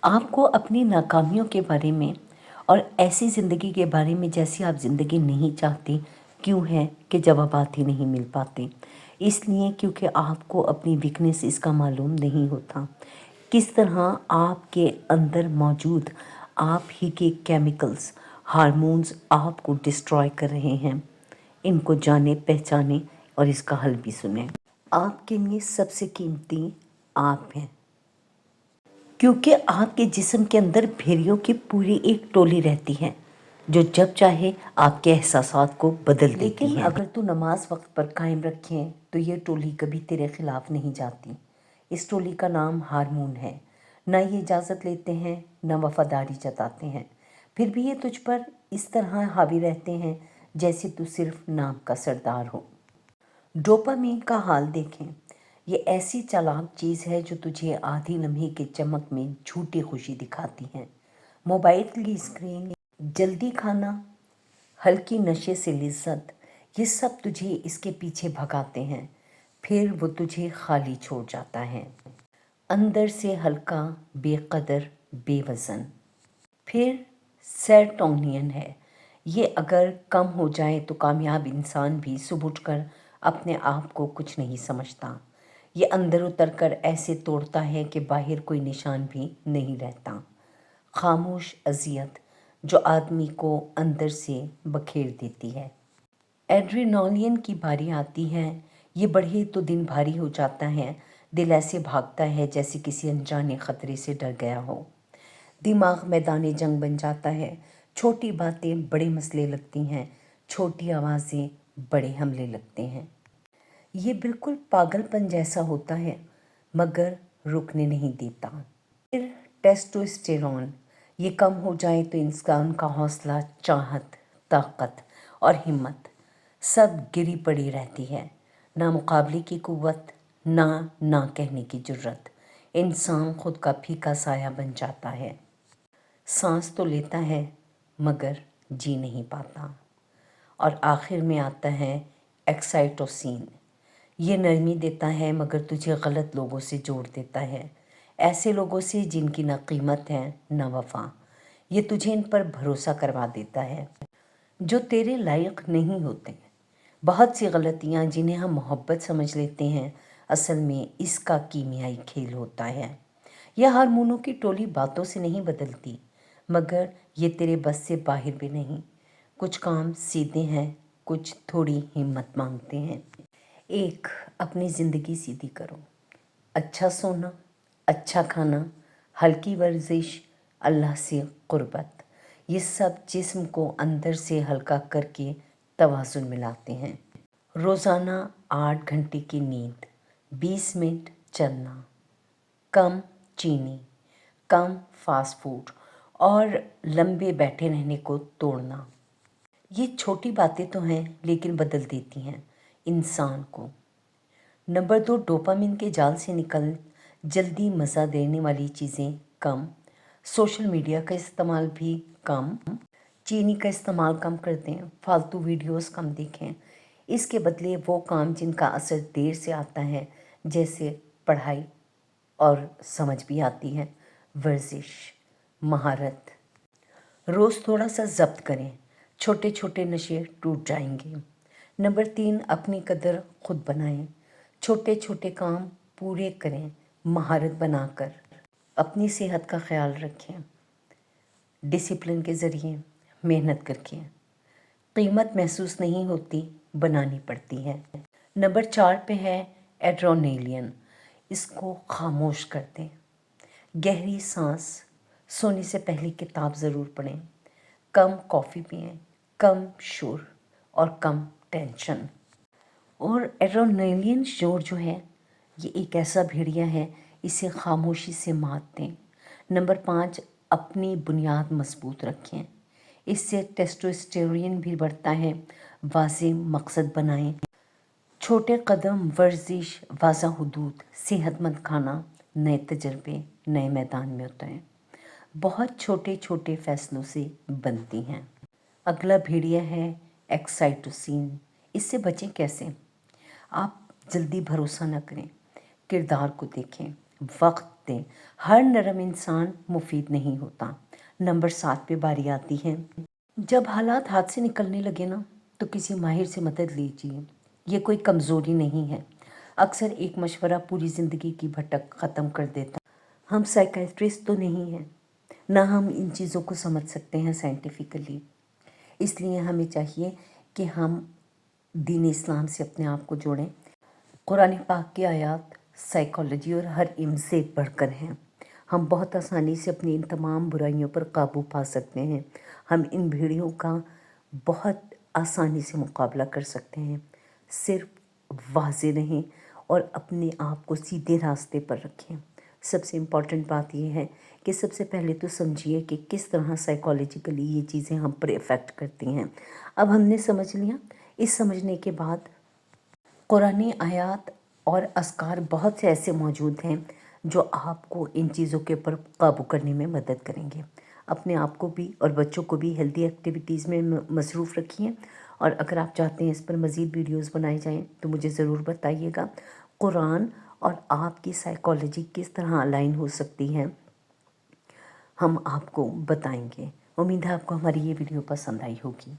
आपको अपनी नाकामियों के बारे में और ऐसी ज़िंदगी के बारे में जैसी आप ज़िंदगी नहीं चाहते क्यों है कि जवाबात ही नहीं मिल पाते। इसलिए क्योंकि आपको अपनी वीकनेस इसका मालूम नहीं होता। किस तरह आपके अंदर मौजूद आप ही के केमिकल्स, हार्मोन्स आपको डिस्ट्रॉय कर रहे हैं। इनको जाने, पहचाने और इसका हल भी सुने। आपके लिए सबसे कीमती आप हैं, क्योंकि आपके जिस्म के अंदर भेड़ियों की पूरी एक टोली रहती है जो जब चाहे आपके एहसासात को बदल देती है। लेकिन अगर तू नमाज वक्त पर कायम रखे तो ये टोली कभी तेरे खिलाफ नहीं जाती। इस टोली का नाम हार्मोन है। ना ये इजाज़त लेते हैं, ना वफादारी जताते हैं, फिर भी ये तुझ पर इस तरह हावी रहते हैं जैसे तू सिर्फ नाम का सरदार हो। डोपामीन का हाल देखें। ये ऐसी चालाक चीज़ है जो तुझे आधी लम्हे के चमक में झूठी खुशी दिखाती है। मोबाइल की स्क्रीन, जल्दी खाना, हल्की नशे से लिज्जत, ये सब तुझे इसके पीछे भगाते हैं। फिर वो तुझे खाली छोड़ जाता है, अंदर से हल्का, बेकदर, बेवज़न। फिर सेरोटोनिन है। ये अगर कम हो जाए तो कामयाब इंसान भी सुबह उठकर अपने आप को कुछ नहीं समझता। ये अंदर उतर कर ऐसे तोड़ता है कि बाहर कोई निशान भी नहीं रहता। खामोश अजियत जो आदमी को अंदर से बखेर देती है। एड्रेनालिन की बारी आती है। ये बढ़े तो दिन भारी हो जाता है। दिल ऐसे भागता है जैसे किसी अनजाने खतरे से डर गया हो। दिमाग मैदान जंग बन जाता है। छोटी बातें बड़े मसले लगती हैं, छोटी आवाज़ें बड़े हमले लगते हैं। ये बिल्कुल पागलपन जैसा होता है मगर रुकने नहीं देता। फिर टेस्टोस्टेरोन, ये कम हो जाए तो इंसान का हौसला, चाहत, ताकत और हिम्मत सब गिरी पड़ी रहती है। ना मुकाबले की कुव्वत, ना कहने की जुर्रत। इंसान खुद का फीका साया बन जाता है। सांस तो लेता है मगर जी नहीं पाता। और आखिर में आता है एक्साइटोसिन। ये नरमी देता है मगर तुझे गलत लोगों से जोड़ देता है, ऐसे लोगों से जिनकी ना कीमत है ना वफा। ये तुझे इन पर भरोसा करवा देता है जो तेरे लायक नहीं होते। बहुत सी गलतियाँ जिन्हें हम मोहब्बत समझ लेते हैं, असल में इसका कीमियाई खेल होता है। यह हार्मोनों की टोली बातों से नहीं बदलती, मगर ये तेरे बस से बाहर भी नहीं। कुछ काम सीधे हैं, कुछ थोड़ी हिम्मत मांगते हैं। एक, अपनी ज़िंदगी सीधी करो। अच्छा सोना, अच्छा खाना, हल्की वर्जिश, अल्लाह से क़ुर्बत, ये सब जिस्म को अंदर से हल्का करके तवाज़ुन में लाते हैं। रोज़ाना 8 घंटे की नींद, 20 मिनट चलना, कम चीनी, कम फास्ट फूड और लंबे बैठे रहने को तोड़ना। ये छोटी बातें तो हैं लेकिन बदल देती हैं इंसान को। नंबर 2, डोपामिन के जाल से निकल। जल्दी मज़ा देने वाली चीज़ें कम, सोशल मीडिया का इस्तेमाल भी कम, चीनी का इस्तेमाल कम कर दें, फालतू वीडियोस कम देखें। इसके बदले वो काम जिनका असर देर से आता है, जैसे पढ़ाई और समझ भी आती है, वर्जिश, महारत, रोज़ थोड़ा सा ज़ब्त करें। छोटे छोटे नशे टूट जाएंगे। नंबर 3, अपनी कदर खुद बनाएं। छोटे छोटे काम पूरे करें, महारत बनाकर। अपनी सेहत का ख्याल रखें, डिसिप्लिन के ज़रिए, मेहनत करके। कीमत महसूस नहीं होती, बनानी पड़ती है। नंबर 4 पे है एड्रेनालिन। इसको खामोश कर दें। गहरी सांस, सोने से पहले किताब ज़रूर पढ़ें, कम कॉफ़ी पिएं, कम शोर और कम टेंशन। और एड्रेनालिन शोर जो है ये एक ऐसा भेड़िया है, इसे खामोशी से मात दें। नंबर 5, अपनी बुनियाद मजबूत रखें। इससे टेस्टोस्टेरोन भी बढ़ता है। वाज़ेह मकसद बनाएं। छोटे कदम, वर्जिश, वाज़ा हुदूद, सेहतमंद खाना, नए तजर्बे, नए मैदान में उतरें। बहुत छोटे छोटे फैसलों से बनती हैं। अगला भेड़िया है एक्साइटोसिन। इससे बचें कैसे? आप जल्दी भरोसा न करें, किरदार को देखें, वक्त दें। हर नरम इंसान मुफीद नहीं होता। नंबर 7 पे बारी आती है, जब हालात हाथ से निकलने लगे ना तो किसी माहिर से मदद लीजिए। ये कोई कमज़ोरी नहीं है। अक्सर एक मशवरा पूरी ज़िंदगी की भटक ख़त्म कर देता। हम साइकियाट्रिस्ट तो नहीं हैं, ना हम इन चीज़ों को समझ सकते हैं साइंटिफिकली। इसलिए हमें चाहिए कि हम दीन इस्लाम से अपने आप को जोड़ें। कुरान पाक की आयत साइकोलॉजी और हर इल्म से बढ़कर हैं। हम बहुत आसानी से अपनी इन तमाम बुराइयों पर काबू पा सकते हैं। हम इन भीड़ियों का बहुत आसानी से मुकाबला कर सकते हैं। सिर्फ वाज़े रहें और अपने आप को सीधे रास्ते पर रखें। सबसे इम्पॉर्टेंट बात यह है कि सबसे पहले तो समझिए कि किस तरह साइकोलॉजिकली ये चीज़ें हम पर इफ़ेक्ट करती हैं। अब हमने समझ लिया। इस समझने के बाद कुरानी आयत और अस्कार बहुत से ऐसे मौजूद हैं जो आपको इन चीज़ों के ऊपर काबू करने में मदद करेंगे। अपने आप को भी और बच्चों को भी हेल्दी एक्टिविटीज़ में मसरूफ़ रखिए। और अगर आप चाहते हैं इस पर मज़ीद वीडियोज़ बनाए जाएँ तो मुझे ज़रूर बताइएगा। कुरान और आपकी साइकोलॉजी किस तरह अलाइन हो सकती है, हम आपको बताएंगे। उम्मीद है आपको हमारी ये वीडियो पसंद आई होगी।